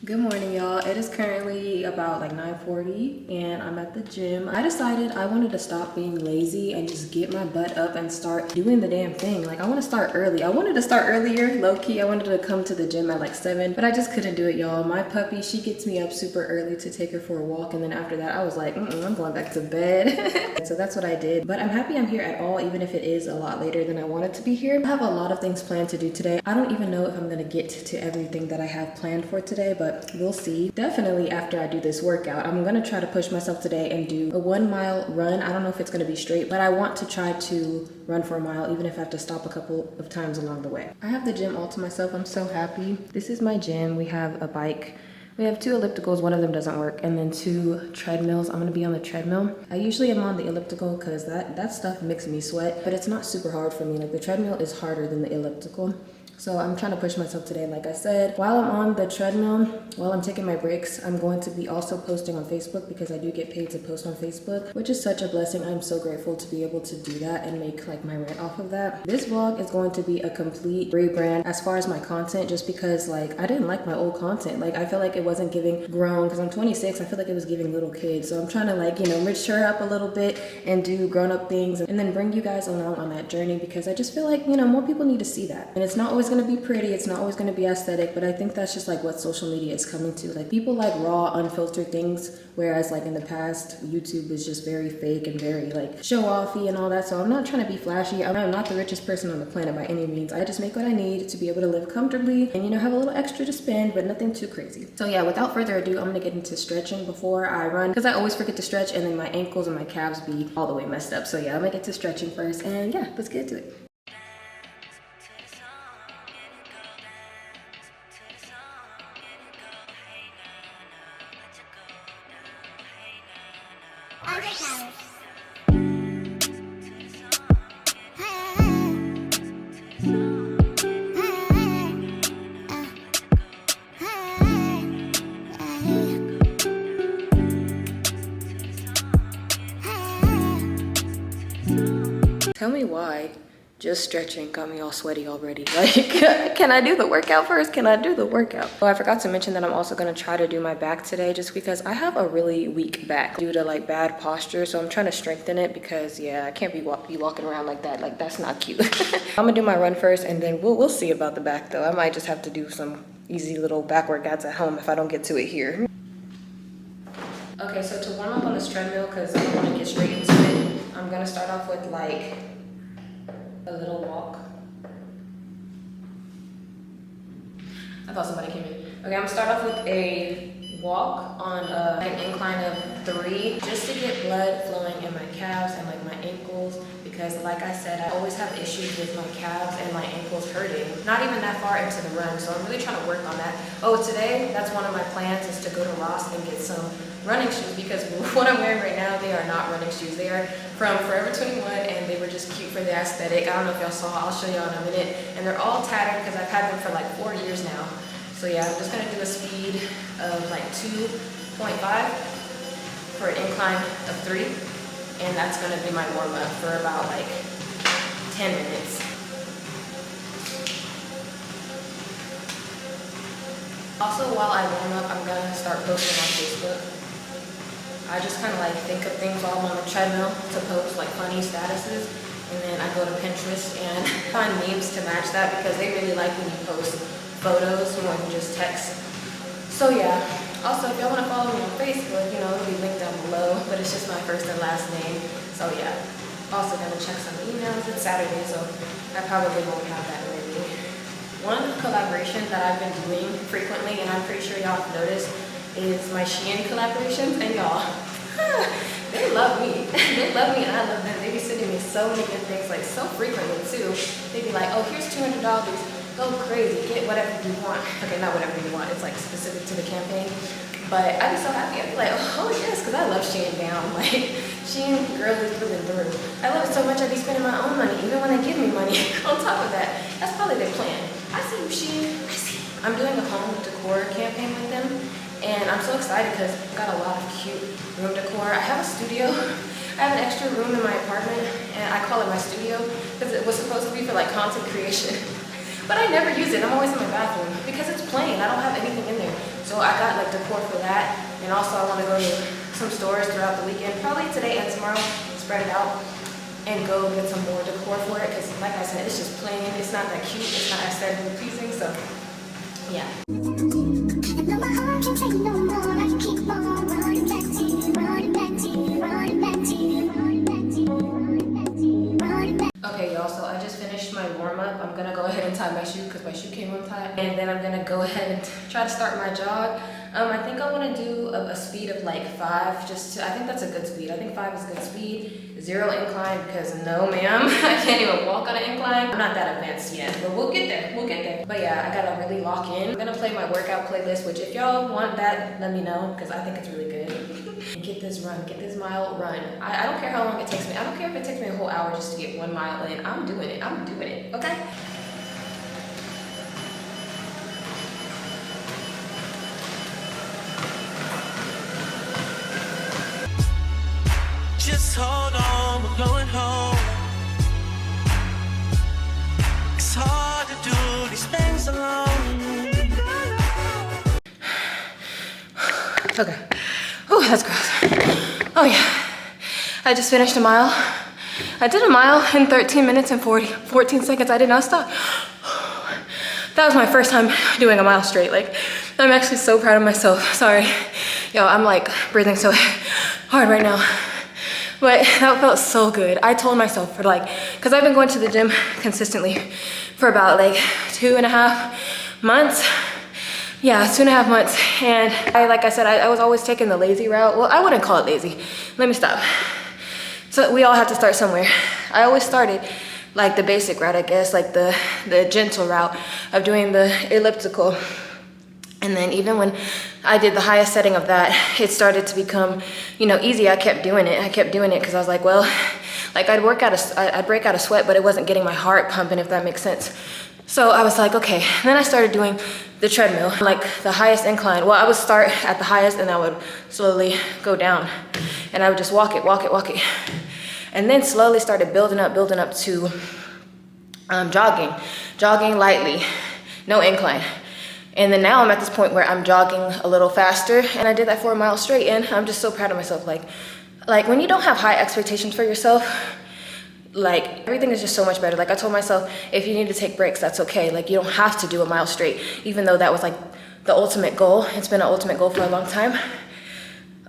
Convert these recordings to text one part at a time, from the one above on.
Good morning, y'all. It is currently about like 9:40 and I'm at the gym. I decided I wanted to stop being lazy and just get my butt up and start doing the damn thing. Like, I want to start early. I wanted to start earlier, low-key. I wanted to come to the gym at like 7, but I just couldn't do it, y'all. My puppy, she gets me up super early to take her for a walk, and then after that I was like, I'm going back to bed. So that's what I did. But I'm happy I'm here at all, even if it is a lot later than I wanted to be here. I have a lot of things planned to do today. I don't even know if I'm gonna get to everything that I have planned for today, but we'll see. Definitely after I do this workout, I'm gonna try to push myself today and do a 1 mile run. I don't know if it's gonna be straight, but I want to try to run for a mile, even if I have to stop a couple of times along the way. I have the gym all to myself. I'm so happy. This is my gym. We have a bike. We have 2 ellipticals, one of them doesn't work, and then 2 treadmills. I'm gonna be on the treadmill. I usually am on the elliptical because that stuff makes me sweat, but it's not super hard for me. Like, the treadmill is harder than the elliptical. So I'm trying to push myself today, like I said. While I'm on the treadmill, while I'm taking my breaks, I'm going to be also posting on Facebook because I do get paid to post on Facebook, which is such a blessing. I'm so grateful to be able to do that and make like my rent off of that. This vlog is going to be a complete rebrand as far as my content, just because like I didn't like my old content. Like, I feel like it wasn't giving grown, because I'm 26. I feel like it was giving little kids. So I'm trying to, like, you know, mature up a little bit and do grown up things and then bring you guys along on that journey, because I just feel like, you know, more people need to see that. And it's not always going to be pretty, it's not always going to be aesthetic, but I think that's just like what social media is coming to. Like, people like raw, unfiltered things, whereas like in the past, YouTube was just very fake and very like show-offy and all that. So I'm not trying to be flashy. I'm not the richest person on the planet by any means. I just make what I need to be able to live comfortably and, you know, have a little extra to spend, but nothing too crazy. So yeah, without further ado, I'm gonna get into stretching before I run, because I always forget to stretch and then my ankles and my calves be all the way messed up. So yeah, I'm gonna get to stretching first, and yeah, let's get into it. Tell me why just stretching got me all sweaty already. Like, can I do the workout first? Can I do the workout? Oh, I forgot to mention that I'm also gonna try to do my back today, just because I have a really weak back due to like bad posture. So I'm trying to strengthen it, because yeah, I can't be walking around like that. Like, that's not cute. I'm gonna do my run first, and then we'll see about the back though. I might just have to do some easy little back workouts at home if I don't get to it here. Okay, so to warm up on this treadmill, because I don't want to get straight into it, I'm gonna start off with like a little walk. I thought somebody came in. Okay, I'm gonna start off with a walk on an incline of 3, just to get blood flowing in my calves and like my ankles, because like I said, I always have issues with my calves and my ankles hurting. Not even that far into the run, so I'm really trying to work on that. Oh, today, that's one of my plans, is to go to Ross and get some running shoes, because what I'm wearing right now, they are not running shoes. They are from Forever 21, and they were just cute for the aesthetic. I don't know if y'all saw, I'll show y'all in a minute. And they're all tattered because I've had them for like 4 years now. So yeah, I'm just gonna do a speed of like 2.5 for an incline of 3. And that's gonna be my warm up for about like 10 minutes. Also, while I warm up, I'm gonna start posting on Facebook. I just kind of like think of things while I'm on the treadmill to post, like funny statuses. And then I go to Pinterest and find memes to match that, because they really like when you post photos more than just text. So yeah. Also, if y'all want to follow me on Facebook, you know, it'll be linked down below, but it's just my first and last name. So yeah. Also gonna check some emails. It's Saturday, so I probably won't have that ready. One collaboration that I've been doing frequently, and I'm pretty sure y'all have noticed, is my Shein collaborations. And y'all, they love me. They love me and I love them. They be sending me so many good things, like so frequently too. They be like, oh, here's $200. Go crazy, get whatever you want. Okay, not whatever you want. It's like specific to the campaign. But I'd be so happy. I'd be like, oh yes, because I love Shein down. Like, Shein girly through and through. I love it so much I'd be spending my own money, even when they give me money. On top of that, that's probably their plan. I see you, Shein. I see. I'm doing a home decor campaign with them, and I'm so excited because I've got a lot of cute room decor. I have a studio. I have an extra room in my apartment, and I call it my studio because it was supposed to be for like content creation. But I never use it. I'm always in my bathroom because it's plain. I don't have anything in there. So I got like decor for that. And also I want to go to some stores throughout the weekend, probably today and tomorrow, spread it out and go get some more decor for it. Because like I said, it's just plain. It's not that cute. It's not aesthetically pleasing. So yeah. Okay, y'all, so I just finished my warm-up. I'm gonna go ahead and tie my shoe because my shoe came untied. And then I'm gonna go ahead and try to start my jog. I think I want to do a speed of like 5, I think that's a good speed. I think 5 is good speed. 0 incline because no ma'am, I can't even walk on an incline. I'm not that advanced yet, but we'll get there, But yeah, I gotta really lock in. I'm gonna play my workout playlist, which if y'all want that, let me know because I think it's really good. Get this mile run. I don't care how long it takes me. I don't care if it takes me a whole hour just to get 1 mile in. I'm doing it, okay? Just hold on, we're going home. It's hard to do these things alone. Okay. Oh, that's gross. Oh yeah. I just finished a mile. I did a mile in 13 minutes and 14 seconds. I did not stop. That was my first time doing a mile straight. Like, I'm actually so proud of myself. Sorry. Yo, I'm like breathing so hard right now. But that felt so good. I told myself for like, cause I've been going to the gym consistently for about like 2.5 months. Yeah, 2.5 months. And like I said, I was always taking the lazy route. Well, I wouldn't call it lazy. Let me stop. So we all have to start somewhere. I always started like the basic route, I guess, like the gentle route of doing the elliptical. And then even when I did the highest setting of that, it started to become, you know, easy. I kept doing it because I was like, well, like I'd break out a sweat, but it wasn't getting my heart pumping, if that makes sense. So I was like, okay. And then I started doing the treadmill, like the highest incline. Well, I would start at the highest and I would slowly go down and I would just walk it. And then slowly started building up to jogging lightly, no incline. And then now I'm at this point where I'm jogging a little faster, and I did that for a mile straight, and I'm just so proud of myself. Like when you don't have high expectations for yourself, like everything is just so much better. Like I told myself, if you need to take breaks, that's okay. Like you don't have to do a mile straight, even though that was like the ultimate goal. It's been an ultimate goal for a long time.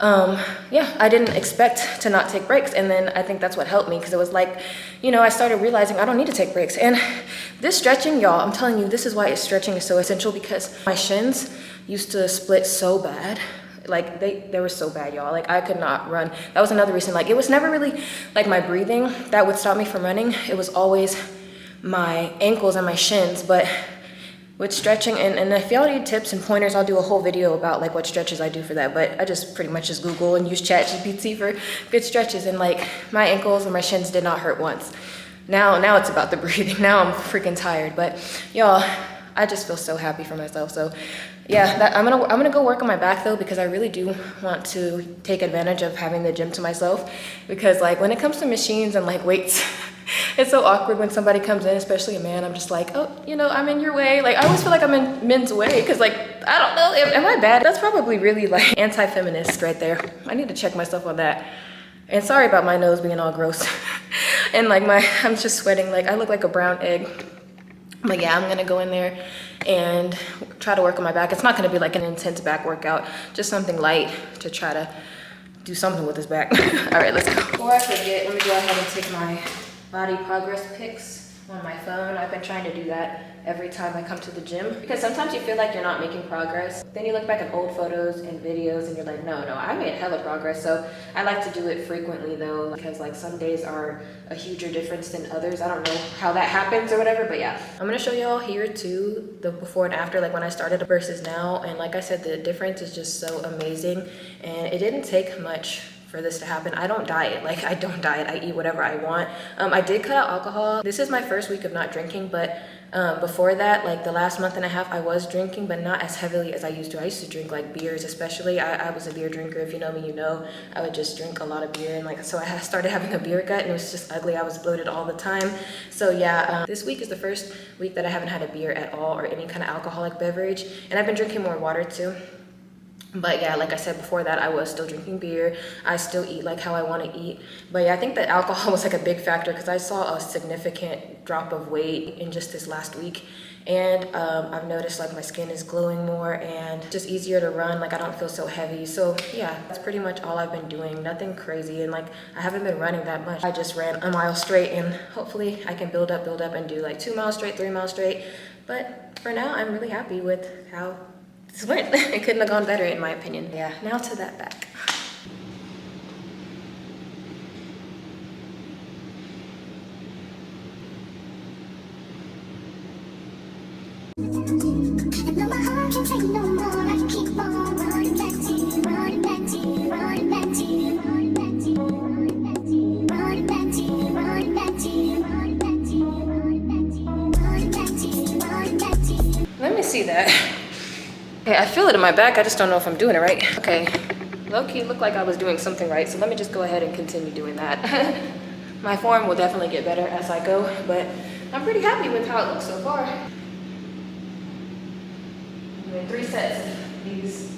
Yeah, I didn't expect to not take breaks. And then I think that's what helped me, because it was like, you know, I started realizing I don't need to take breaks. And this stretching, y'all, I'm telling you, this is why stretching is so essential, because my shins used to split so bad. Like they were so bad, y'all. Like I could not run. That was another reason. Like it was never really like my breathing that would stop me from running. It was always my ankles and my shins. But with stretching, and if y'all need tips and pointers, I'll do a whole video about like what stretches I do for that. But I just pretty much just Google and use ChatGPT for good stretches, and like my ankles and my shins did not hurt once. Now it's about the breathing. Now I'm freaking tired. But y'all, I just feel so happy for myself. So yeah, I'm gonna go work on my back though, because I really do want to take advantage of having the gym to myself. Because like when it comes to machines and like weights, it's so awkward when somebody comes in, especially a man. I'm just like, oh, you know, I'm in your way. Like I always feel like I'm in men's way, because like, I don't know, am I bad? That's probably really like anti-feminist right there. I need to check myself on that. And sorry about my nose being all gross. And like I'm just sweating, like I look like a brown egg. But yeah, I'm gonna go in there and try to work on my back. It's not gonna be like an intense back workout, just something light to try to do something with this back. All right, let's go. Before I forget, let me go ahead and take my body progress pics on my phone. I've been trying to do that every time I come to the gym, because sometimes you feel like you're not making progress. Then you look back at old photos and videos and you're like, no, I made hella progress. So I like to do it frequently though, because like some days are a huger difference than others. I don't know how that happens or whatever, but yeah. I'm gonna show y'all here too, the before and after, like when I started versus now. And like I said, the difference is just so amazing. And it didn't take much for this to happen. I don't diet. Like I don't diet. I eat whatever I want. I did cut out alcohol. This is my first week of not drinking, but before that, like the last month and a half, I was drinking, but not as heavily as I used to. I used to drink like beers, especially. I was a beer drinker. If you know me, you know. I would just drink a lot of beer, and like so I started having a beer gut, and it was just ugly. I was bloated all the time. So yeah, this week is the first week that I haven't had a beer at all or any kind of alcoholic beverage, and I've been drinking more water too. But yeah, like I said before that, I was still drinking beer. I still eat like how I want to eat. But yeah, I think that alcohol was like a big factor because I saw a significant drop of weight in just this last week. And I've noticed like my skin is glowing more and just easier to run. Like I don't feel so heavy. So yeah, that's pretty much all I've been doing. Nothing crazy. And like I haven't been running that much. I just ran a mile straight and hopefully I can build up and do like 2 miles straight, 3 miles straight. But for now, I'm really happy with how this went. It couldn't have gone better in my opinion. Yeah, now to that back. Let me see that. Okay, I feel it in my back. I just don't know if I'm doing it right. Okay, low-key looked like I was doing something right, so let me just go ahead and continue doing that. My form will definitely get better as I go, but I'm pretty happy with how it looks so far. I'm doing 3 sets of these.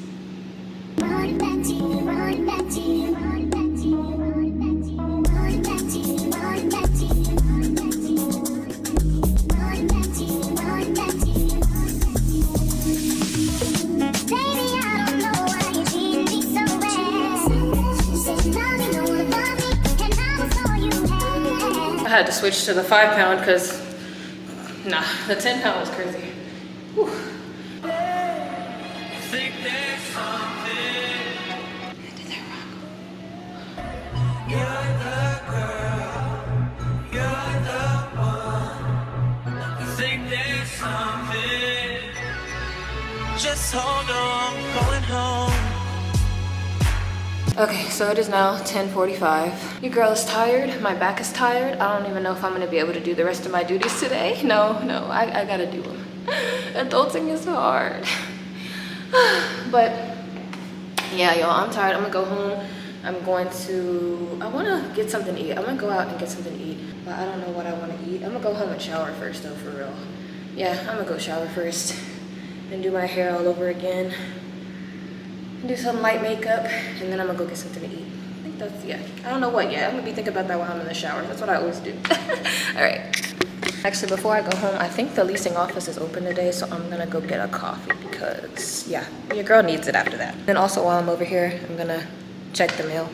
I had to switch to the 5 pound because nah, the 10 pound was crazy. Whew. Think there's something. Did that wrong? You're the girl. You're the one. I think there's something. Just hold on, going home. Okay, so it is now 10:45. Your girl is tired, my back is tired. I don't even know if I'm gonna be able to do the rest of my duties today. No, I gotta do them. Adulting is hard. But yeah, y'all, I'm tired. I'm gonna go home. I wanna get something to eat. I'm gonna go out and get something to eat, but I don't know what I wanna eat. I'm gonna go home and shower first though, for real. Yeah, I'm gonna go shower first and do my hair all over again. Do some light makeup, and then I'm gonna go get something to eat. I think that's, yeah, I don't know what yet. I'm gonna be thinking about that while I'm in the shower. That's what I always do. All right. Actually, before I go home, I think the leasing office is open today, so I'm gonna go get a coffee because, yeah, your girl needs it after that. And also while I'm over here, I'm gonna check the mail.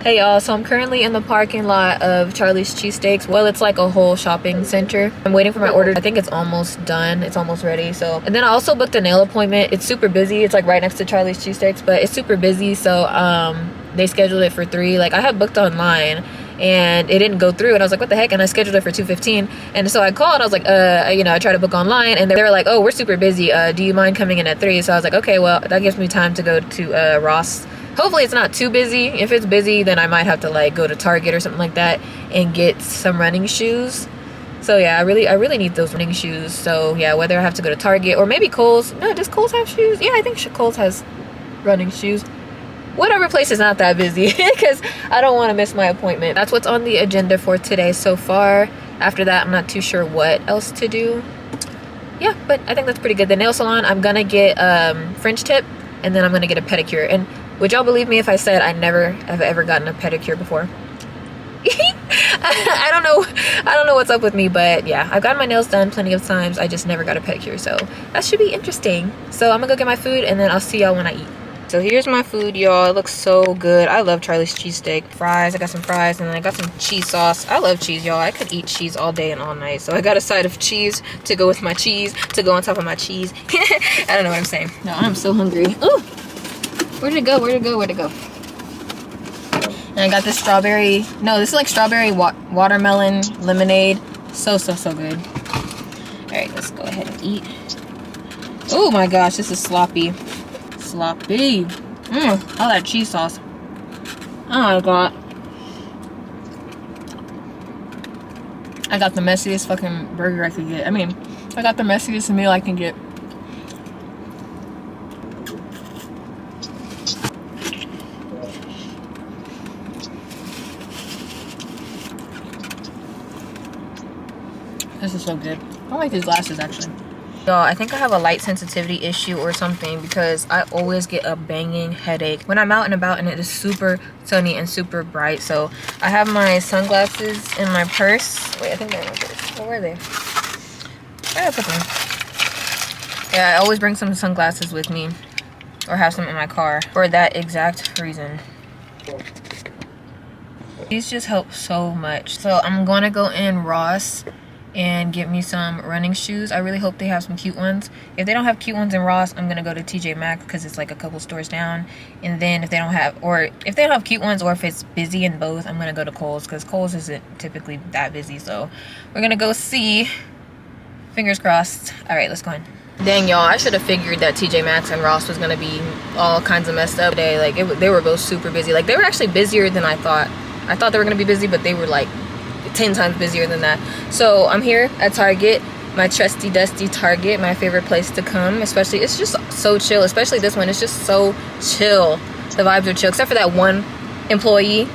Hey y'all, so I'm currently in the parking lot of Charlie's Cheesesteaks. Well, it's like a whole shopping center. I'm waiting for my order. I think it's almost done. It's almost ready. So, and then I also booked a nail appointment. It's super busy. It's like right next to Charlie's Cheesesteaks, but it's super busy. So they scheduled it for 3. Like I had booked online and it didn't go through, and I was like, what the heck? And I scheduled it for 2:15. And so I called. I was like, you know, I tried to book online, and they were like, oh, we're super busy. Do you mind coming in at 3? So I was like, okay, well, that gives me time to go to Ross. Hopefully it's not too busy. If it's busy, then I might have to like go to Target or something like that and get some running shoes. So yeah, I really need those running shoes. So yeah, whether I have to go to Target or maybe Kohl's. No, does Kohl's have shoes? Yeah, I think Kohl's has running shoes. Whatever place is not that busy because I don't want to miss my appointment. That's what's on the agenda for today so far. After that, I'm not too sure what else to do. Yeah, but I think that's pretty good. The nail salon, I'm gonna get French tip, and then I'm gonna get a pedicure. And would y'all believe me if I said I never have ever gotten a pedicure before? I don't know what's up with me, but yeah, I've gotten my nails done plenty of times. I just never got a pedicure, so that should be interesting. So I'm gonna go get my food, and then I'll see y'all when I eat. So here's my food, y'all. It looks so good. I love Charlie's cheesesteak. Fries, I got some fries, and then I got some cheese sauce. I love cheese, y'all. I could eat cheese all day and all night. So I got a side of cheese to go with my cheese, to go on top of my cheese. I don't know what I'm saying. No, I'm so hungry. Ooh, where'd it go? Where'd it go? Where'd it go? And I got this strawberry, no, this is like strawberry watermelon lemonade. So good. All right, let's go ahead and eat. Oh my gosh, this is sloppy. Sloppy. All that cheese sauce. Oh my god. I got the messiest fucking burger I could get. I mean, I got the messiest meal I can get. This is so good. I like these glasses actually. Y'all, I think I have a light sensitivity issue or something because I always get a banging headache when I'm out and about and it is super sunny and super bright. So I have my sunglasses in my purse. Wait, I think they're in my purse. Oh, where are they? Where did I put them? Yeah, I always bring some sunglasses with me or have some in my car for that exact reason. These just help so much. So I'm gonna go in Ross and get me some running shoes. I really hope they have some cute ones. If they don't have cute ones in Ross, I'm gonna go to TJ Maxx because it's like a couple stores down. And then if they don't have cute ones or if it's busy in both, I'm gonna go to Kohl's because Kohl's isn't typically that busy. So we're gonna go see. Fingers crossed. All right, let's go in. Dang, y'all, I should have figured that TJ Maxx and Ross was gonna be all kinds of messed up today. Like they were both super busy. Like they were actually busier than I thought. I thought they were gonna be busy, but they were like 10 times busier than that. So I'm here at Target, my trusty dusty Target, my favorite place to come. Especially, it's just so chill. Especially this one, it's just so chill. The vibes are chill, except for that one employee.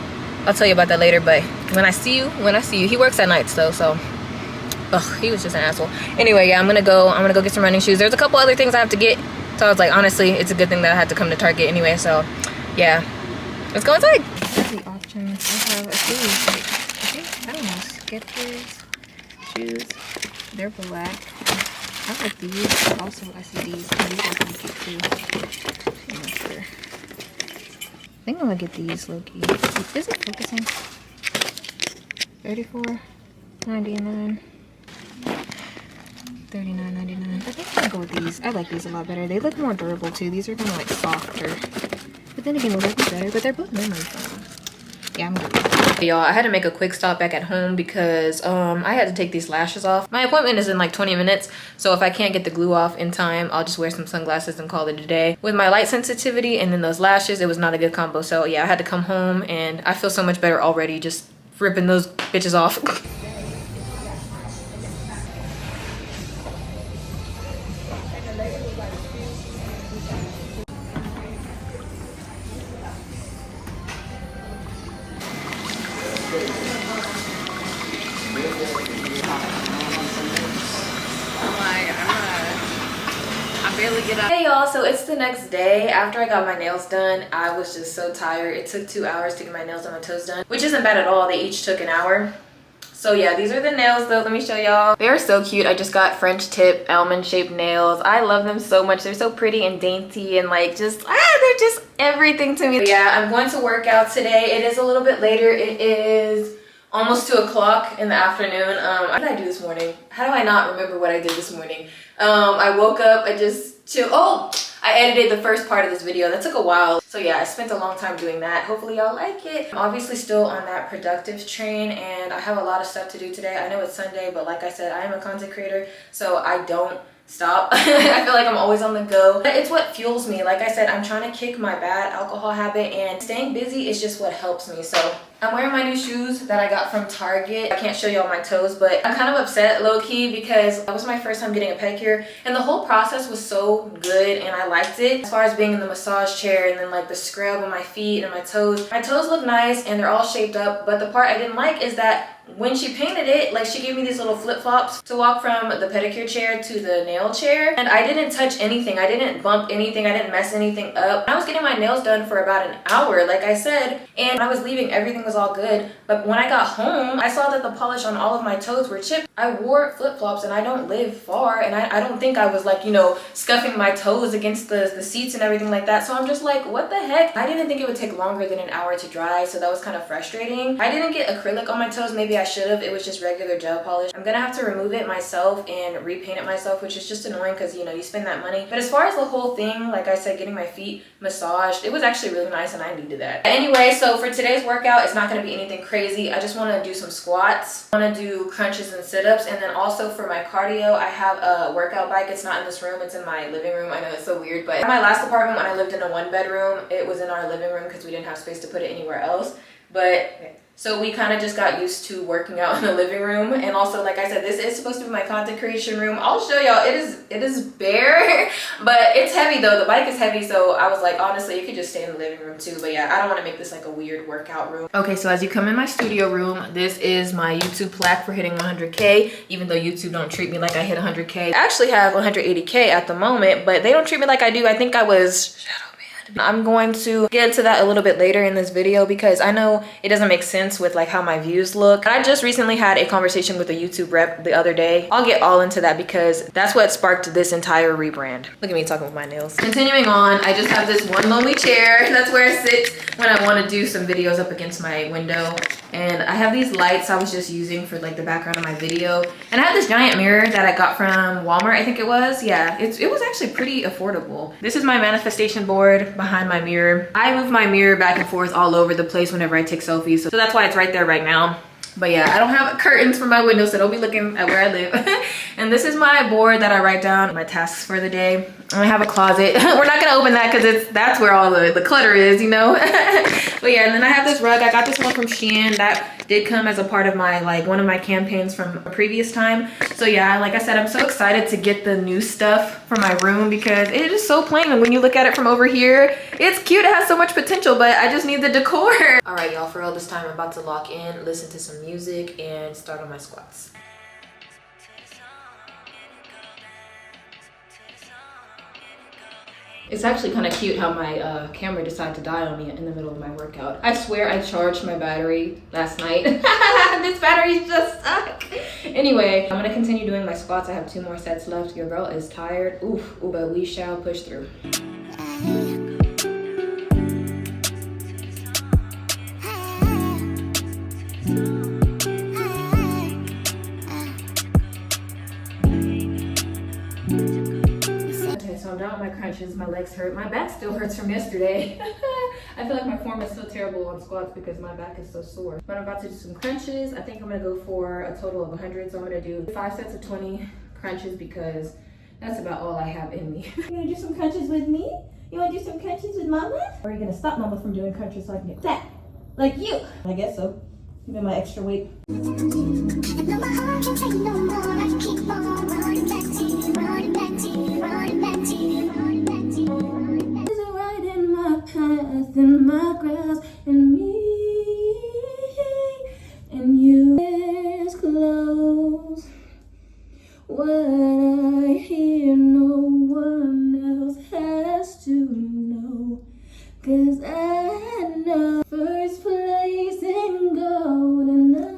I'll tell you about that later. But when I see you, he works at nights though, so ugh, he was just an asshole. Anyway, yeah, I'm gonna go get some running shoes. There's a couple other things I have to get, so I was like, honestly, it's a good thing that I had to come to Target anyway. So yeah, let's go inside. The options I have a few. I don't know, Skechers shoes. They're black. I like these. Also, I see these. These are pretty cute too. I'm not sure. I think I'm gonna get these low key. Is it focusing? $34.99. $39.99. I think I'm gonna go with these. I like these a lot better. They look more durable too. These are kind of like softer. But then again, they look better. But they're both memory foam. Yeah, I'm gonna do that. Y'all, I had to make a quick stop back at home because I had to take these lashes off. My appointment is in like 20 minutes, so if I can't get the glue off in time, I'll just wear some sunglasses and call it a day. With my light sensitivity and then those lashes, it was not a good combo. So yeah, I had to come home and I feel so much better already just ripping those bitches off. Hey y'all, so it's the next day after I got my nails done. I was just so tired. It took 2 hours to get my nails and my toes done, which isn't bad at all. They each took an hour. So yeah, these are the nails though. Let me show y'all. They are so cute. I just got French tip almond shaped nails. I love them so much. They're so pretty and dainty and like just they're just everything to me. But yeah, I'm going to work out today. It is a little bit later. It is almost 2 o'clock in the afternoon. What did I do this morning? How do I not remember what I did this morning? I woke up, I just chilled. Oh, I edited the first part of this video. That took a while. So yeah, I spent a long time doing that. Hopefully y'all like it. I'm obviously still on that productive train and I have a lot of stuff to do today. I know it's Sunday, but like I said, I am a content creator, so I don't stop. I feel like I'm always on the go. It's what fuels me. Like I said, I'm trying to kick my bad alcohol habit and staying busy is just what helps me. So I'm wearing my new shoes that I got from Target. I can't show you all my toes, but I'm kind of upset low-key because that was my first time getting a pedicure and the whole process was so good and I liked it. As far as being in the massage chair and then like the scrub on my feet and my toes look nice and they're all shaped up, but the part I didn't like is that when she painted it, like she gave me these little flip-flops to walk from the pedicure chair to the nail chair and I didn't touch anything. I didn't bump anything. I didn't mess anything up. I was getting my nails done for about an hour, like I said, and when I was leaving, everything was all good. But when I got home, I saw that the polish on all of my toes were chipped. I wore flip-flops and I don't live far and I don't think I was like, you know, scuffing my toes against the seats and everything like that. So I'm just like, what the heck? I didn't think it would take longer than an hour to dry, so that was kind of frustrating. I didn't get acrylic on my toes. Maybe I should have. It was just regular gel polish. I'm gonna have to remove it myself and repaint it myself, which is just annoying because, you know, you spend that money. But as far as the whole thing, like I said, getting my feet massaged, it was actually really nice and I needed that. Anyway, so for today's workout, it's not gonna be anything crazy. I just wanna do some squats. I wanna do crunches and sit-ups, and then also for my cardio, I have a workout bike. It's not in this room, it's in my living room. I know it's so weird, but in my last apartment when I lived in a 1-bedroom, it was in our living room because we didn't have space to put it anywhere else. But So we kind of just got used to working out in the living room. And also, like I said, this is supposed to be my content creation room. I'll show y'all. It is bare, but it's heavy though. The bike is heavy. So I was like, honestly, you could just stay in the living room too. But yeah, I don't want to make this like a weird workout room. Okay, so as you come in my studio room, this is my YouTube plaque for hitting 100K, even though YouTube don't treat me like I hit 100K. I actually have 180K at the moment, but they don't treat me like I do. I think I was I'm going to get into that a little bit later in this video because I know it doesn't make sense with like how my views look. I just recently had a conversation with a YouTube rep the other day. I'll get all into that because that's what sparked this entire rebrand. Look at me talking with my nails. Continuing on, I just have this one lonely chair. That's where I sit when I want to do some videos up against my window. And I have these lights I was just using for like the background of my video. And I have this giant mirror that I got from Walmart, I think it was. Yeah, it was actually pretty affordable. This is my manifestation board behind my mirror. I move my mirror back and forth all over the place whenever I take selfies. So that's why it's right there right now. But yeah, I don't have curtains for my window, so don't be looking at where I live. And this is my board that I write down my tasks for the day. And I have a closet. We're not gonna open that because that's where all the clutter is, you know? But yeah, and then I have this rug. I got this one from Shein. That did come as a part of my, like, one of my campaigns from a previous time. So yeah, like I said, I'm so excited to get the new stuff for my room because it is so plain. And when you look at it from over here, it's cute. It has so much potential, but I just need the decor. All right, y'all, for all this time, I'm about to lock in, listen to some music, and start on my squats. It's actually kind of cute how my camera decided to die on me in the middle of my workout. I swear I charged my battery last night. This battery's just stuck. Anyway, I'm gonna continue doing my squats. I have 2 more sets left. Your girl is tired. Oof, but we shall push through. So I'm down with my crunches, my legs hurt, my back still hurts from yesterday. I feel like my form is still terrible on squats because my back is so sore. But I'm about to do some crunches. I think I'm gonna go for a total of 100. So I'm gonna do 5 sets of 20 crunches because that's about all I have in me. You gonna do some crunches with me? You wanna do some crunches with mama? Or are you gonna stop mama from doing crunches so I can get fat? Like you? I guess so. Even my extra weight. In my grass and me and you is close. What I hear no one else has to know, 'cause I know first place in golden love.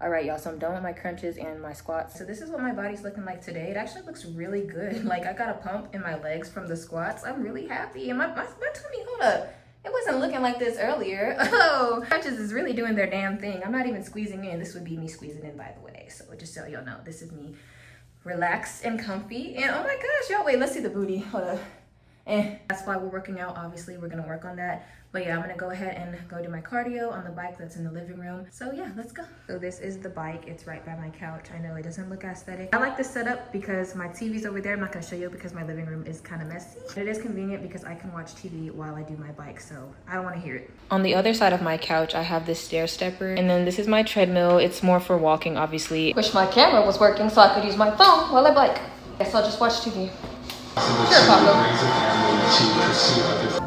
All right, y'all, so I'm done with my crunches and my squats. So this is what my body's looking like today. It actually looks really good. Like, I got a pump in my legs from the squats. I'm really happy. And my tummy, hold up. It wasn't looking like this earlier. Oh, crunches is really doing their damn thing. I'm not even squeezing in. This would be me squeezing in, by the way. So just so y'all know, this is me relaxed and comfy. And oh my gosh, y'all, wait, let's see the booty. Hold up. And that's why we're working out. Obviously, we're gonna work on that. But yeah, I'm gonna go ahead and go do my cardio on the bike that's in the living room. So yeah, let's go. So this is the bike. It's right by my couch. I know it doesn't look aesthetic. I like this setup because my TV's over there. I'm not gonna show you because my living room is kind of messy. But it is convenient because I can watch TV while I do my bike, so I don't wanna hear it. On the other side of my couch, I have this stair stepper. And then this is my treadmill. It's more for walking, obviously. Wish my camera was working so I could use my phone while I bike. Guess I'll just watch TV. Sure, Papa.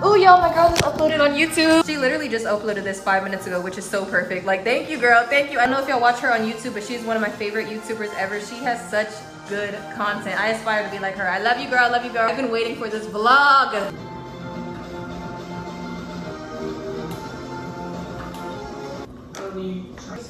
Oh, y'all, my girl just uploaded on YouTube. She literally just uploaded this 5 minutes ago, which is so perfect. Like, thank you, girl. Thank you. I don't know if y'all watch her on YouTube, but she's one of my favorite YouTubers ever. She has such good content. I aspire to be like her. I love you, girl. I love you, girl. I've been waiting for this vlog. It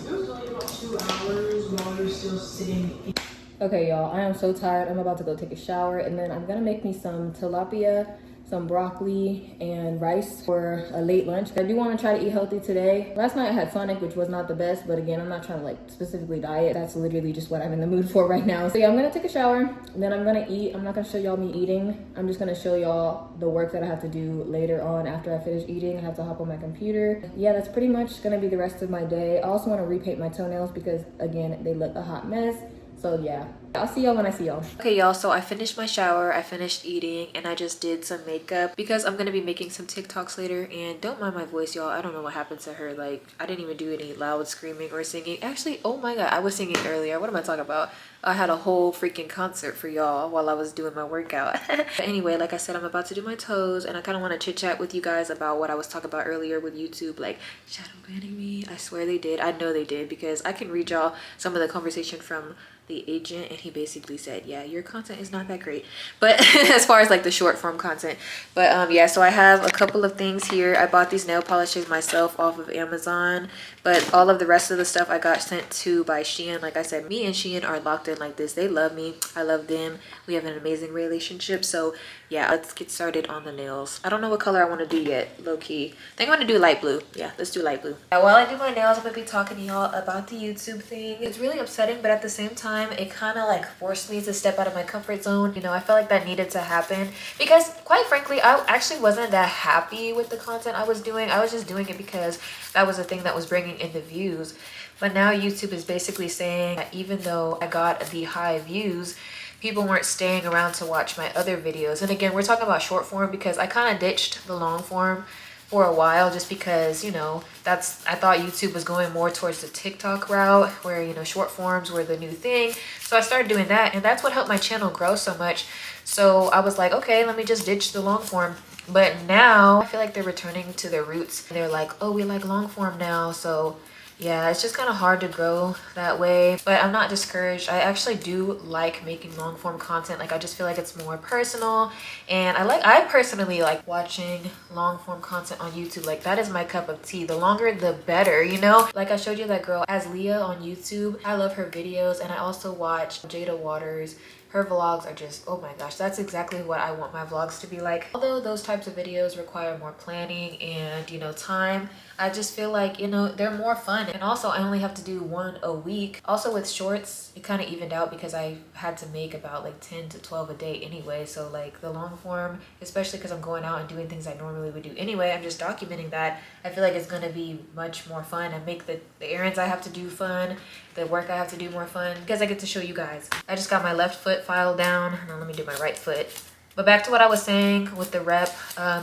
was only about 2 hours while you're still sitting. Okay, y'all, I am so tired. I'm about to go take a shower, and then I'm gonna make me some tilapia, some broccoli, and rice for a late lunch. I do want to try to eat healthy today. Last night I had Sonic, which was not the best, but again, I'm not trying to like specifically diet. That's literally just what I'm in the mood for right now. So yeah, I'm gonna take a shower, and then I'm gonna eat. I'm not gonna show y'all me eating. I'm just gonna show y'all the work that I have to do later on after I finish eating. I have to hop on my computer. Yeah, that's pretty much gonna be the rest of my day. I also want to repaint my toenails because again, they look a hot mess. So yeah, I'll see y'all when I see y'all. Okay, y'all, so I finished my shower, I finished eating, and I just did some makeup because I'm gonna be making some TikToks later. And don't mind my voice, y'all. I don't know what happened to her. Like, I didn't even do any loud screaming or singing. Actually, oh my god, I was singing earlier. What am I talking about? I had a whole freaking concert for y'all while I was doing my workout. But anyway, like I said, I'm about to do my toes, and I kind of want to chit chat with you guys about what I was talking about earlier with YouTube, like shadow banning me. I swear they did. I know they did, because I can read y'all some of the conversation from the agent, and he basically said, yeah, your content is not that great, but as far as like the short form content. But yeah, so I have a couple of things here. I bought these nail polishes myself off of Amazon, but all of the rest of the stuff I got sent to by Shein. Like I said, me and Shein are locked in like this. They love me, I love them, we have an amazing relationship. So yeah, let's get started on the nails. I don't know what color I want to do yet, low-key. I think I'm gonna do light blue. Yeah, let's do light blue. Now, while I do my nails, I'm gonna be talking to y'all about the YouTube thing. It's really upsetting, but at the same time, it kind of like forced me to step out of my comfort zone. You know, I felt like that needed to happen because, quite frankly, I actually wasn't that happy with the content I was doing. I was just doing it because that was the thing that was bringing in the views. But now YouTube is basically saying that even though I got the high views, people weren't staying around to watch my other videos. And again, we're talking about short form because I kind of ditched the long form for a while just because, you know, I thought YouTube was going more towards the TikTok route where, you know, short forms were the new thing. So I started doing that, and that's what helped my channel grow so much. So I was like, okay, let me just ditch the long form. But now I feel like they're returning to their roots. They're like, oh, we like long form now. So yeah, it's just kind of hard to grow that way, but I'm not discouraged. I actually do like making long form content. Like, I just feel like it's more personal, and I personally like watching long form content on YouTube. Like, that is my cup of tea. The longer the better, you know? Like, I showed you that girl as Leah on YouTube. I love her videos, and I also watch Jada Waters. Her vlogs are just, oh my gosh, that's exactly what I want my vlogs to be like. Although those types of videos require more planning and, you know, time, I just feel like, you know, they're more fun. And also, I only have to do one a week. Also with shorts, it kind of evened out because I had to make about like 10 to 12 a day anyway. So like the long form, especially because I'm going out and doing things I normally would do anyway, I'm just documenting that. I feel like it's going to be much more fun and make the errands I have to do fun, the work I have to do more fun, because I get to show you guys. I just got my left foot filed down. Now let me do my right foot. But back to what I was saying with the rep,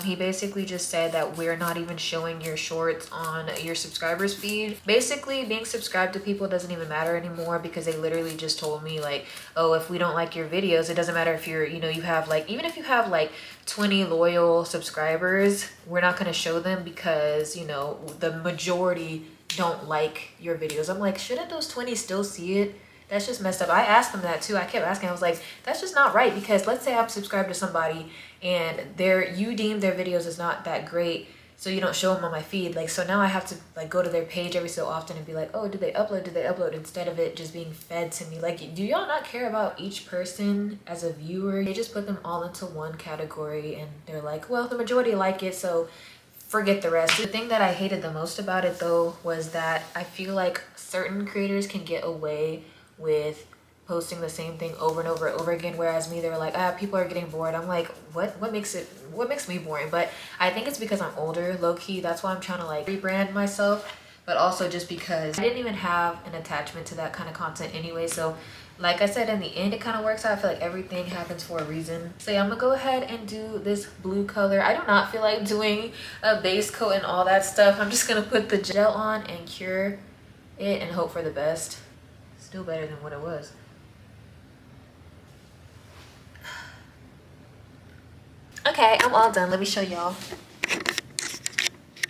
he basically just said that we're not even showing your shorts on your subscribers feed. Basically, being subscribed to people doesn't even matter anymore because they literally just told me like, oh, if we don't like your videos, it doesn't matter if you're, you know, you have like, even if you have like 20 loyal subscribers, we're not going to show them because, you know, the majority don't like your videos. I'm like, shouldn't those 20 still see it? That's just messed up. I asked them that too. I kept asking. I was like, that's just not right, because let's say I'm subscribed to somebody and you deem their videos as not that great, so you don't show them on my feed. Like, so now I have to like go to their page every so often and be like, oh, did they upload? Did they upload? Instead of it just being fed to me. Like, do y'all not care about each person as a viewer? They just put them all into one category and they're like, well, the majority like it, so forget the rest. The thing that I hated the most about it though was that I feel like certain creators can get away with posting the same thing over and over and over again, whereas me, they were like, people are getting bored. I'm like, what makes me boring? But I think it's because I'm older, low-key. That's why I'm trying to like rebrand myself, but also just because I didn't even have an attachment to that kind of content anyway. So like I said, in the end, it kind of works out. I feel like everything happens for a reason. So yeah, I'm gonna go ahead and do this blue color. I do not feel like doing a base coat and all that stuff. I'm just gonna put the gel on and cure it and hope for the best. Still better than what it was. Okay, I'm all done. Let me show y'all.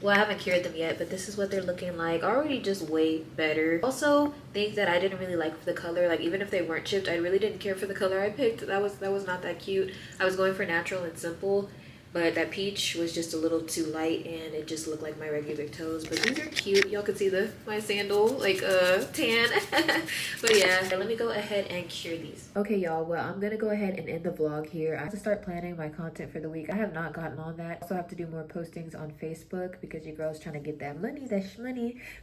Well, I haven't cured them yet, but this is what they're looking like. Already just way better. Also, things that I didn't really like for the color, like even if they weren't chipped, I really didn't care for the color I picked. That was not that cute. I was going for natural and simple, but that peach was just a little too light and it just looked like my regular toes. But these are cute. Y'all can see my sandal like tan. But yeah, let me go ahead and cure these. Okay y'all, well, I'm gonna go ahead and end the vlog here. I have to start planning my content for the week. I have not gotten on that. I also have to do more postings on Facebook because your girl's trying to get that money.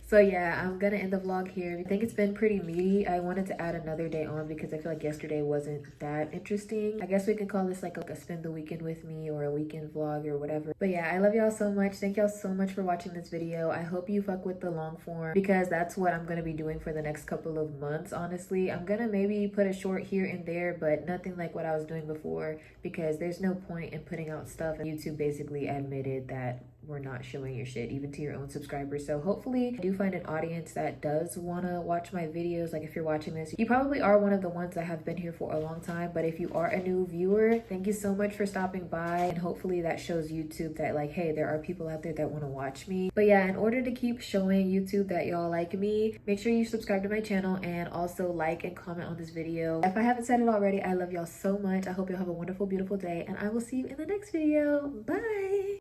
So yeah, I'm gonna end the vlog here. I think it's been pretty meaty. I wanted to add another day on because I feel like yesterday wasn't that interesting. I guess we could call this like a spend the weekend with me or a weekend weekend vlog or whatever. But yeah, I love y'all so much. Thank y'all so much for watching this video. I hope you fuck with the long form because that's what I'm gonna be doing for the next couple of months. Honestly, I'm gonna maybe put a short here and there, but nothing like what I was doing before because there's no point in putting out stuff, and YouTube basically admitted that we're not showing your shit even to your own subscribers. So hopefully I do find an audience that does want to watch my videos. Like if you're watching this, you probably are one of the ones that have been here for a long time, but if you are a new viewer, thank you so much for stopping by, and hopefully that shows YouTube that like, hey, there are people out there that want to watch me. But yeah, in order to keep showing YouTube that y'all like me, make sure you subscribe to my channel and also like and comment on this video. If I haven't said it already, I love y'all so much. I hope y'all have a wonderful, beautiful day, and I will see you in the next video. Bye.